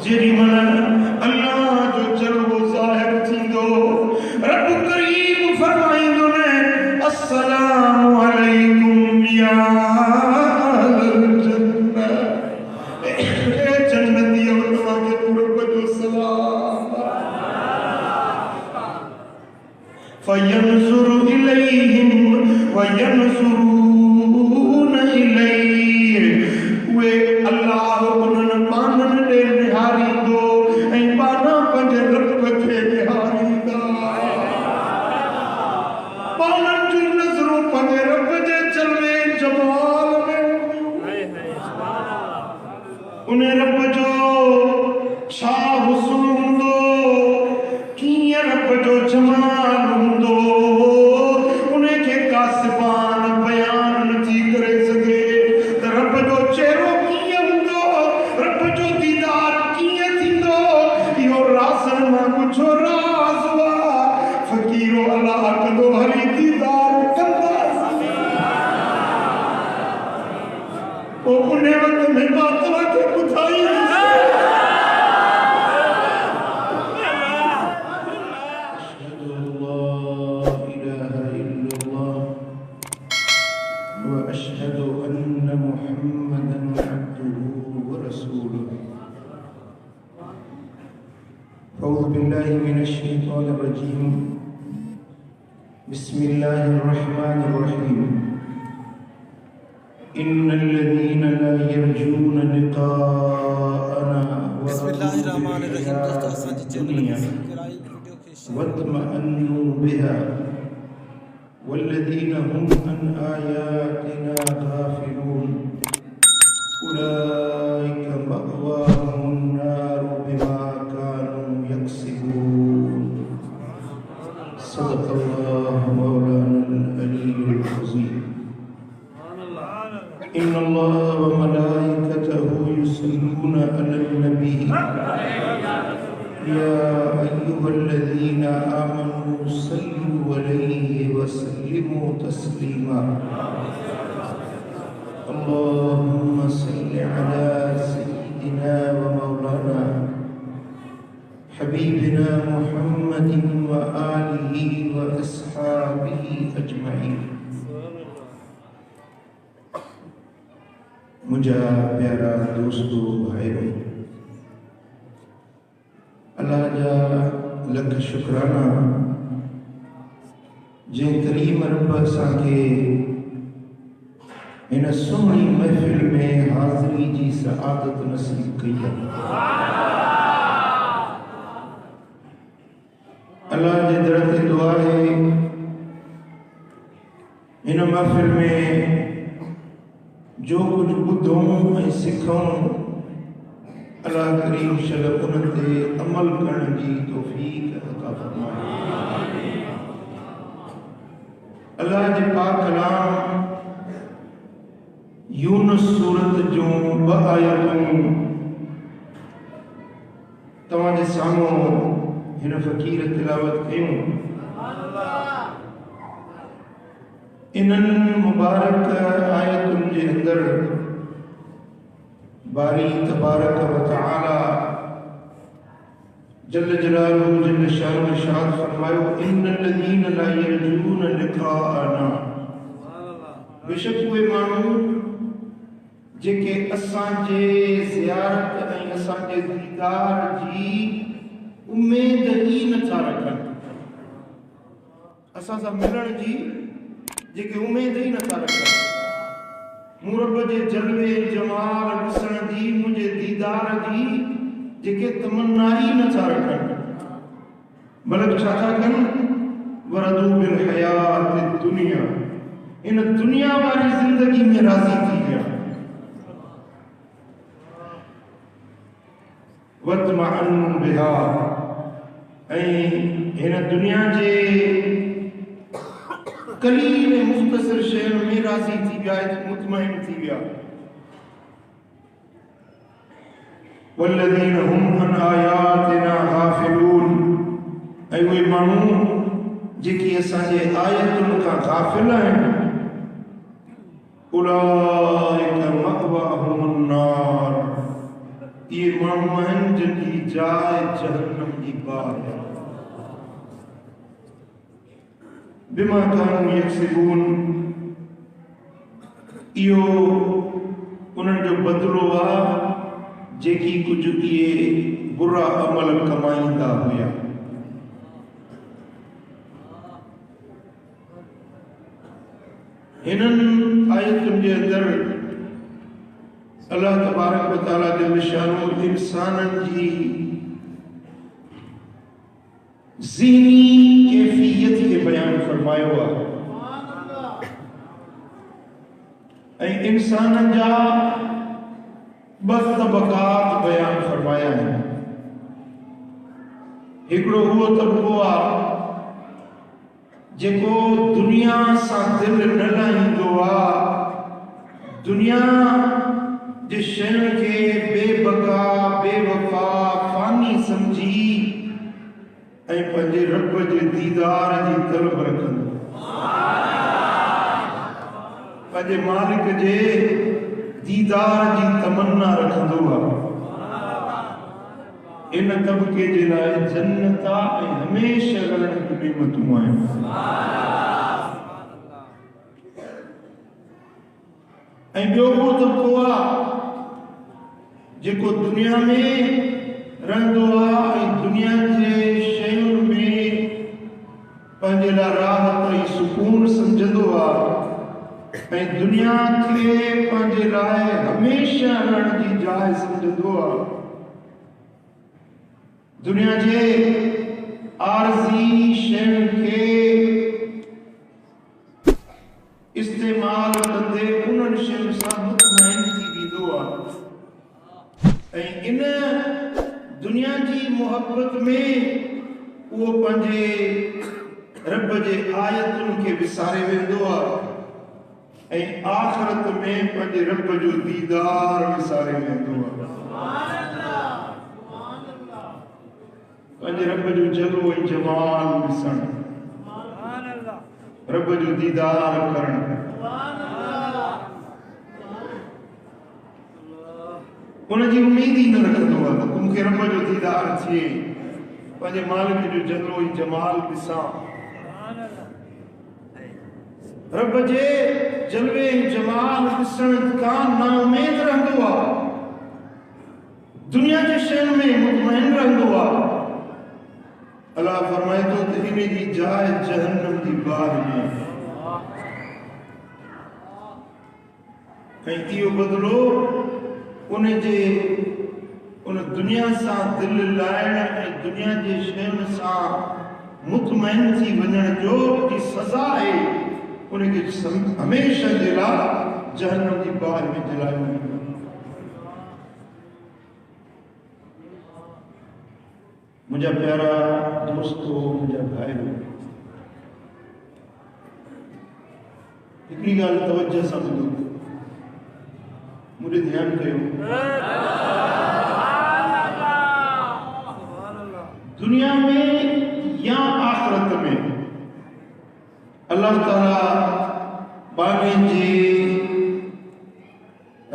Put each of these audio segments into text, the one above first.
Jerry मन अल्लाह जो जलवो ज़ाहिर थींदो रब करीम फरमाईंदो ने अस्सलामु अलैकुम या अहल जन्नत ए जन्नतियों तवाके रब जो सलाम फयंसुरु इलैहिम वयंसुरून इलैहि वे अल्लाह उन्हनि पाननि ॾे निहारींदो ऐं पाना पंहिंजे रब खे निहारींदा पाननि जूं नज़रूं पंहिंजे रब जे जलवे जमाल में उन रब जो छा हुस्न हूंदो कीअं रब जो जमाल हूंदो उनखे का ज़बान बयान नथी करे सघे त रब जो चेहरो कीअं हूंदो रब जो दीदार कीअं थींदो इहो राज़नि मां कुझु राज़ हुआ फ़क़ीरो अल्लाह कंदो हरी दीदार कंदासीं पोइ उन वक़्त में मां तव्हांखे ॿुधाईंदुसि وأشهد أن محمدا عبده ورسوله أعوذ بالله من الشيطان الرجيم بسم الله الرحمن الرحيم إن الذين لا يرجون لقاءنا بسم الله الرحمن الرحيم دوستو असांजी चैनल खे सब्सक्राइब वीडियो खे शेयर واطمأنوا بها والذين هم عن آياتنا غافلون أولئك مأواهم النار بما كانوا يكسبون صدق الله مولانا العلي العظيم إن الله وملائكته يصلون على النبي يا أيها الذين آمنوا صلوا عليه وسلموا تسليما اللهم صل على سيدنا ومولانا حبيبنا محمد وآله وأصحابه أجمعين मुझा प्यारा दोस्तों भाइयों अल्लाह जा लख शुक्राना जे करीम रब असांखे इन सुहिणी महफ़िल में हाज़िरी जी सआदत नसीब कई आहे अल्लाह जे दर ते दुआ है इन महफ़िल में जो कुछ ॿुधूं ऐं सिखूं अल्लाह करीम शल उन ते अमल करण जी तौफ़ीक़ अता फ़रमाए अल्लाह जे पाक कलाम यूनुस सूरत जूं 2 आयतूं तव्हां जे साम्हूं हिन फ़क़ीर तिलावत कयूं इन्हनि मुबारक आयतुनि जे अंदरि बारी तबारक व तआला जल जलालहु जल शान इरशाद फरमायो इन्नल्लज़ीन ला यरजून लिक़ाअना बेशक उहे माण्हू जेके असांजे ज़ियारत ऐं असांजे दीदार जी उमेद ई नथा रखनि असां सां मिलण जी जेके उमेद ई नथा रखनि मूं रब जे जलवे जमाल ॾिसण जी मुंहिंजे दीदार जी जेके तमन्ना ई नथा रखनि बल्कि छा था कनि वरदू बिल हयात दुनिया इन दुनिया वारी ज़िंदगी में राज़ी थी विया वत्मअन्नु बिहा ऐं हिन दुनिया जे कलील मुख़्तसर शहर में राज़ी थी विया मुतमइन थी विया वल्लज़ीन हुम अन आयातिना गाफ़िलून ऐं उहे माण्हू जेके असांजे आयतुनि खां गाफ़िल आहिनि उलाइक मअवाहुमुन नार ये माण्हू आहिनि जिन जाए जहन्नम की बात है। बिमा कानू यक्सिबून इहो उन्हनि जो बदिलो आहे जेकी कुछ इहे बुरा अमल कमाईंदा हुआ। इन्हनि आयतुनि जे अंदरि अल्लाह तबारक व तआला जल शानो इंसाननि जी ज़हनी कैफियत के बयान फरमायो आहे ऐं इंसाननि जा ॿ तबक़ात बयान फरमाया आहिनि। हिकिड़ो उहो तबक़ो आहे जेको दुनिया सां दिलि न लाहींदो आहे, दुनिया जे शयुनि खे बेबका बेवफा फ़ानी सम्झी ऐं पंहिंजे रब जे दीदार जी तलब रखंदो, पंहिंजे मालिक जे दीदार जी तमन्ना रखंदो आहे। इन तबके जे लाइ जन्नत ऐं हमेशह रहण जूं नेमतूं आहिनि। ऐं ॿियो उहो तबको आहे जेको दुनिया में रहंदो आहे ऐं दुनिया जे शयुनि में पंहिंजे लाइ राहत ऐं सुकून सम्झंदो आहे ऐं दुनिया खे पंहिंजे लाइ हमेशह रहण जी जाइ सम्झंदो आहे। दुनिया जे आरज़ी शयुनि खे इस्तेमाल कंदे उन्हनि शयुनि सां मुतमइन थी वेंदो आहे ऐं इन दुनिया जी मोहब्बत में उहो पंहिंजे रब जे आयतुनि खे विसारे वेंदो आहे ऐं आख़िरत में पंहिंजे रब जो दीदार विसारे वेंदो आहे। पंहिंजे रब जो जलो ऐं जमाल ॾिसण, रब जो दीदार करण, उनजी उम्मीद ही न रखंदो आहे त मूंखे रब जो दीदार थिए, पंहिंजे मालिक जो जलो ऐं जमाल ॾिसां। रब जे जलवे ऐं जमाल ॾिसण खां नाउमेद रहंदो आहे, दुनिया जे शयुनि में मुतमइन रहंदो आहे। अल्लाह फरमाए थो त इन जी जाइ जहन्नम जी बाहि में, ऐं इहो बदिलो उन दुनिया सां दिलि लाइण ऐं दुनिया जे शयुनि सां मुतमइन थी वञण जो जी सज़ा आहे, उनखे हमेशह जे लाइ जहन्नम जी बाहि में जलायो वेंदो। मुझा प्यारा दोस्तों, मुझा भाइयों, हिकिड़ी ॻाल्हि तवज्जो सां ॿुधो, मुझे ध्यान कयो। दुनिया में या आखिरत में अल्लाह ताला पाने जे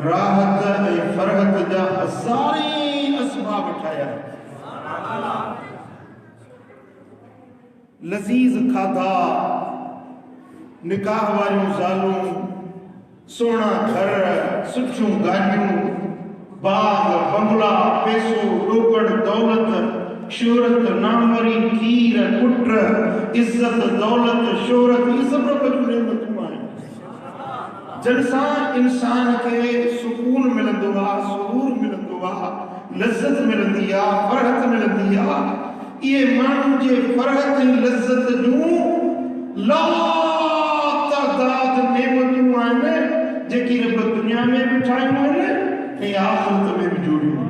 राहत ऐं फरहत जा हज़ारे असबाब ठाहिया। लज़ीज़ खाधा, निकाह वारियूं ज़ालूं, सोना घर, सुठियूं गाॾियूं, बाग बंगला, पैसो, ॾोकड़ दौलत, शोहरत, नामवरी, खीर, पुट, इज़त, दौलत, शोहरत, ये सब रब जूं नेमतूं आहिनि जिन सां इंसान खे सुकून मिलंदो आहे, सुरूर मिलंदो आहे, लज़्ज़त मिलंदी आहे, फरहत मिलंदी आहे। ये माण्हुनि जे फरहत ऐं लज़्ज़त जूं लातादाद नेमतूं आहिनि जेकी रब दुनिया में बि ठाहियूं आहिनि ऐं आख़िरत में बि जोड़ियूं।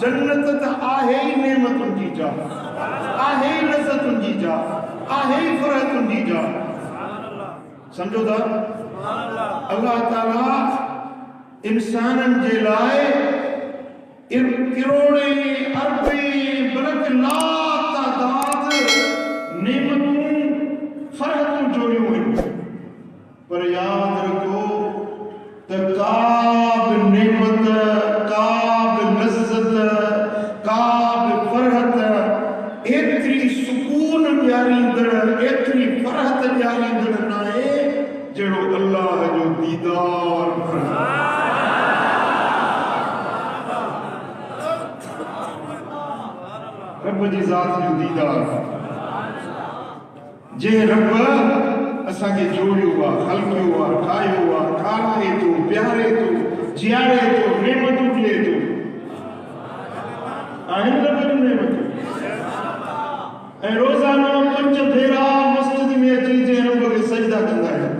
जन्नत त आहे ई नेमतुनि जी जाइ, आहे ई लज़्ज़तुनि जी जाइ, आहे ई फरहतुनि जी जाइ। सम्झो था, अल्लाह ताला इंसाननि जे लाइ करोड़े अरबे बल्कि लातादाद नेमतूं फरहतूं जोड़ियूं आहिनि, पर यादि रखो त का बि नेमत, का बि लज़्ज़त एतरी फरहत ॾियारींदड़ न आहे जहिड़ो अल्लाह जो दीदार रब जी ज़ात जो दीदार जे रब असांखे जोड़ियो आहे हलकियो आहे ठाहियो आहे खाराए थो प्यारे थो जियारे थो नेमतूं ॾिए थो आहिनि रब जूं नेमतूं ऐं रोज़ाना 5 भेरा मस्जिद में अची जे रब खे सजदा कंदा आहियूं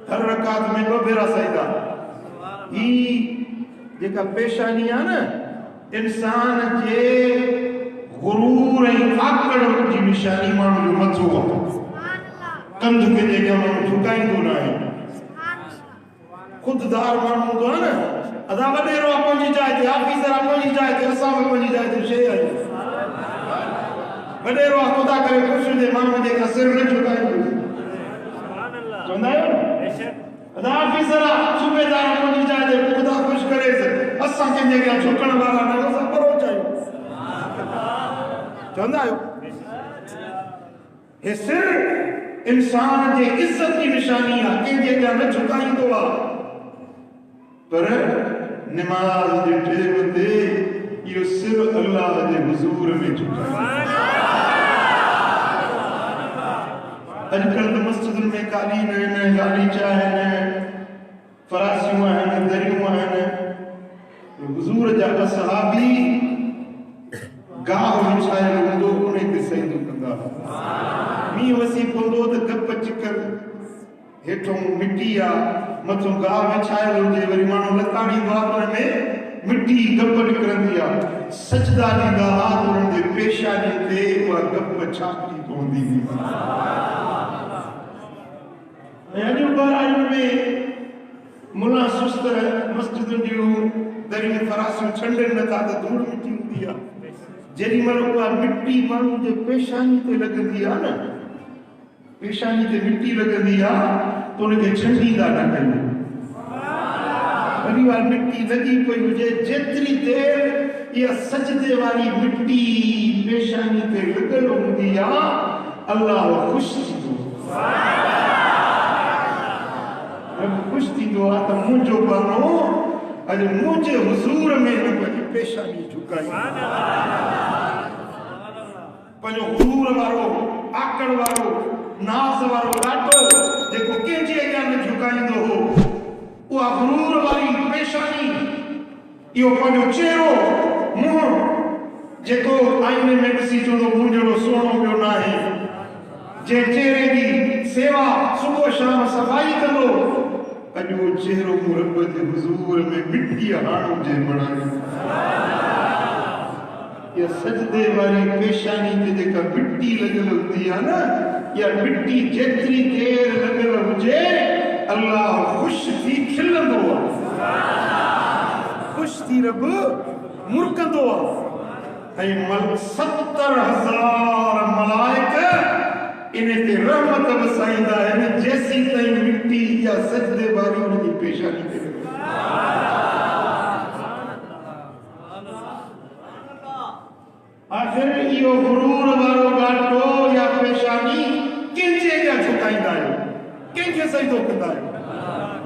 हर रकात में 2 भेरा सजदा ही जेका पेशानी आहे न इंसान जे गुरूर ऐं आकड़ जी निशानी माण्हू जो मथो आहे कंध खे जेका माण्हू झुकाईंदो न आहे ख़ुददार माण्हू हूंदो आहे न अदा वॾेरो आहे पंहिंजी जाइ ते ऑफिसर आहे पंहिंजी जाइ ते असां बि पंहिंजी जाइ ते शइ आहियूं वॾेरो आहे ख़ुदा करे ख़ुशि हुजे माण्हू जेका सिर न झुकाईंदो चवंदा आहियो अदा ऑफिसर आहे सूबेदार पंहिंजी जाइ ते ख़ुदा ख़ुशि करे असां कंहिंजे अॻियां झुकण वारा न असां बरोच आहियूं चवंदा आहियो हे सिर इंसान जे इज़त जी निशानी आहे कंहिंजे अॻियां न झुकाईंदो आहे पर नमाज जे टेम ते इहो सिर अल्लाह जे हुज़ूर में झुकाईंदो अॼुकल्ह त मस्जिदुनि में कालीन आहिनि गालीचा आहिनि फरासियूं आहिनि दरियूं आहिनि हुज़ूर जा असहाबी गाह विछायल हूंदो उन ते सजदो कंदा मींहुं वसी पवंदो त गप चिकर हेठों मिटी आहे मथों गाह विछायल हुजे वरी माण्हू लताड़ींदो आहे उन में मिटी गप निकिरंदी आहे सजदा ॾींदा हुआ उन्हनि जे पेशानी ते उहा गप छापी पवंदी हुई ऐं अॼु ॿारनि में मुला सुस्त मस्जिदुनि जूं दरियूं फरासियूं छंडनि नथा त धूड़ मिटी हूंदी आहे जेॾी महिल उहा मिटी माण्हू जे पेशानी ते लॻंदी आहे न पेशानी ते मिटी लॻंदी आहे त उनखे छंडींदा न कयूं वरी उहा मिटी लॻी पई हुजे जेतिरी देरि इहा सजदे वारी मिटी पेशानी ते लॻल हूंदी आहे अल्लाह ख़ुशि थींदो ख़ुशि थींदो आहे त मुंहिंजो बनो अॼु मुंहिंजे हुज़ूर में पंहिंजी पेशानी झुकाई पंहिंजो गुरूर वारो आकड़ वारो नाज़ वारो ॾाढो जेको कंहिंजे अॻियां न झुकाईंदो हो उहा गुरूर वारी पेशानी इहो पंहिंजो चेहरो मुंहुं जेको आईने में ॾिसी चवंदो मूं जहिड़ो सुहिणो ॿियो न आहे जे चेहरे जी सेवा सुबुह शाम सफ़ाई कंदो अॼु उहो चेहरो मूं रब जे हुज़ूर में मिटीअ हाणो जे बणायो इहा सजदे वारी पेशानी ते जेका मिटी लॻल हूंदी आहे न इहा मिटी जेतिरी देरि लॻल हुजे अल्लाह ख़ुशि थी खिलंदो आहे ख़ुशि थी रब मुरकंदो आहे ऐं 70,000 मलाइक इन ते रहमत वसाईंदा आहिनि जेसीं ताईं मिटी या सजदे वारी उनजी पेशानी ते आखिर इहो गुरूर वारो ॻाटो या पेशानी कंहिंजे अॻियां झुकाईंदा आहियो कंहिंखे सजदो कंदा आहियो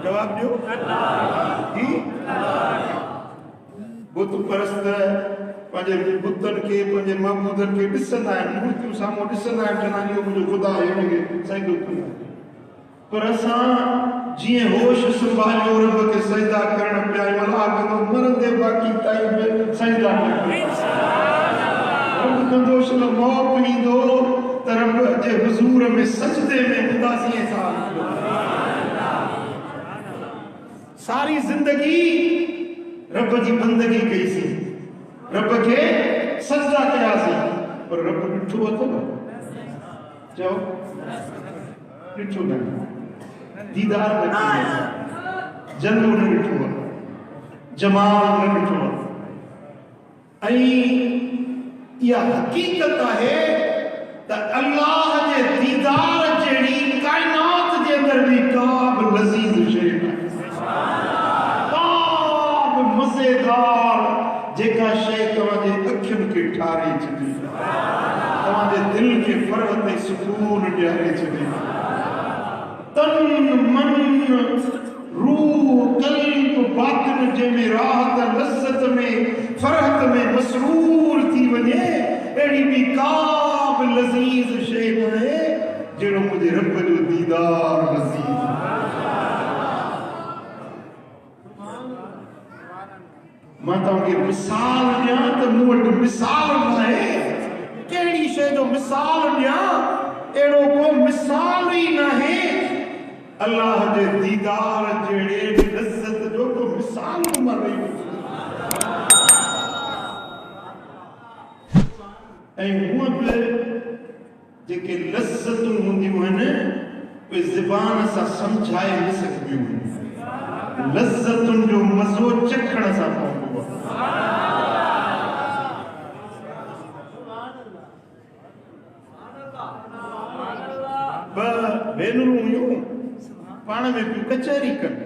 जवाब ॾियो बुत परस्त पंहिंजे बुतनि खे पंहिंजे महबूदनि खे ॾिसंदा आहिनि मूर्तियूं साम्हूं ॾिसंदा आहिनि चवंदा आहिनि इहो मुंहिंजो ख़ुदा आहे हुनखे सजदो कंदा पर असां जीअं होश संभालियो रब खे सजदा करण पिया अलाह कंदो मरंदे बाक़ी ताईं बि सजदा न कंदो मौत ईंदो त रब जे हुज़ूर में सजदे में हूंदासीं सारी ज़िंदगी रब जी बंदगी कईसीं रब खे सजदा कयासीं पर रब ॾिठो अथव चओ ॾिठो न दीदार न कयो जल्लो न ॾिठो जमाल न ॾिठो ऐं इहा हक़ीक़त आहे त अल्लाह जे दीदार जहिड़ी काइनात जे अंदर बि का बि लज़ीज़ शइ न का बि मज़ेदार जेका शइ तव्हांजे अखियुनि खे ठारे छॾी दिल के फरहत सुकून ॾियारे छॾे तन मन रूह कल्ब बातिन जंहिंमें राहत लज़्ज़त में फरहत में मसरूर थी वञे अहिड़ी ॿी का बि लज़ीज़ शइ न आहे जहिड़ो मुंहिंजे रब जो दीदार लज़ीज़ मां तव्हांखे मिसाल ॾियां त मूं वटि मिसाल न आहे कहिड़ी शइ जो मिसाल ॾियां अहिड़ो को मिसाल ई न आहे अल्लाह जे दीदार जहिड़े लज़्ज़त जो को मिसाल मां रही ऐं हूअं बि जेके लज़्ज़तूं हूंदियूं आहिनि उहे ज़बान सां सम्झाए न सघबियूं लज़्ज़तुनि जो मज़ो चखण सां पवंदो आहे भेनरूं हुयूं पाण में पियूं कचहरी कनि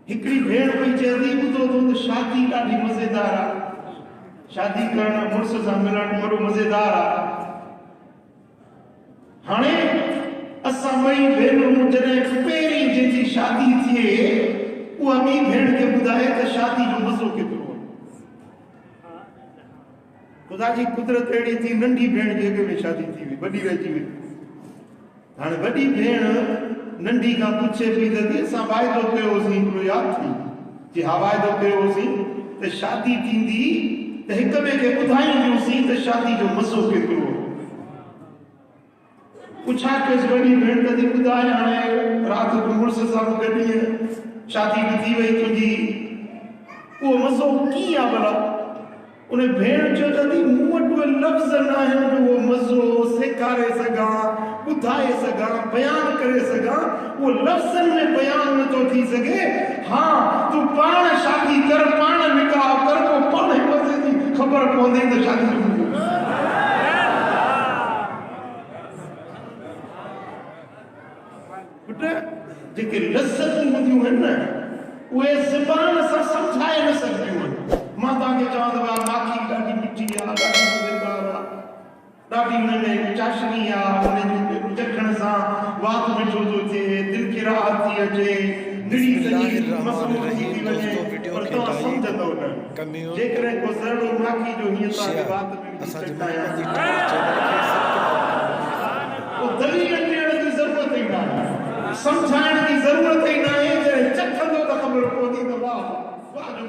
हिकिड़ी भेण पई चए थी ॿुधो तो त शादी ॾाढी मज़ेदार आहे शादी करण मुड़ुस सां मिलण वॾो मज़ेदार आहे हाणे असां ॿई भेनरूं जॾहिं पहिरीं जंहिंजी शादी थिए उहा ॿी भेण खे ॿुधाए त शादी जो मज़ो केतिरो आहे ख़ुदा जी कुदरत अहिड़ी थी नंढी भेण जे अॻ में शादी थी वई वॾी रहिजी वई हाणे वॾी भेण नंढी खां पुछे पई त असां वाइदो कयोसीं हिकिड़ो यादि थी जी हा वाइदो कयोसीं त शादी थींदी त हिक ॿिए खे ॿुधाईंदियूंसीं त शादी जो मज़ो केतिरो पुछा कयोसि वॾी भेण त थी ॿुधाए हाणे राति जो मुड़ुस सां गॾु शादी बि थी वई तुंहिंजी उहो मज़ो कीअं आहे भला उन भेण चयो त मूं वटि उहे लफ़्ज़ न आहिनि जो उहो मज़ो सेखारे सघां ॿुधाए सघां बयानु करे सघां उहो लफ़्ज़नि में बयानु नथो थी सघे हा तूं पाण शादी कर पाण निकाह कर पोइ पाण ई मज़े जी ख़बर पवंदी त शादी जो पुट जेके लज़्ज़तूं हूंदियूं आहिनि न उहे ज़बान सां सम्झाए न सघंदियूं आहिनि मां तव्हांखे चवां त माखी ॾाढी मिठी आहे ॾाढी मज़ेदार आहे ॾाढी हुन में चाशनी आहे हुनजे चखण सां वात मिठो थो थिए दिलि खे राहत थी अचे निड़ी सॼी मसरूर थी वञे पर तव्हां सम्झंदव न जेकॾहिं को ज़रड़ो माखी जो हीअं तव्हांखे वात में चटायां पोइ दलील ॾियण जी ज़रूरत ई न आहे समझाइण की जरूरत ही ना है जॾहिं चखंदो त ख़बर पवंदी त वाह वाह जो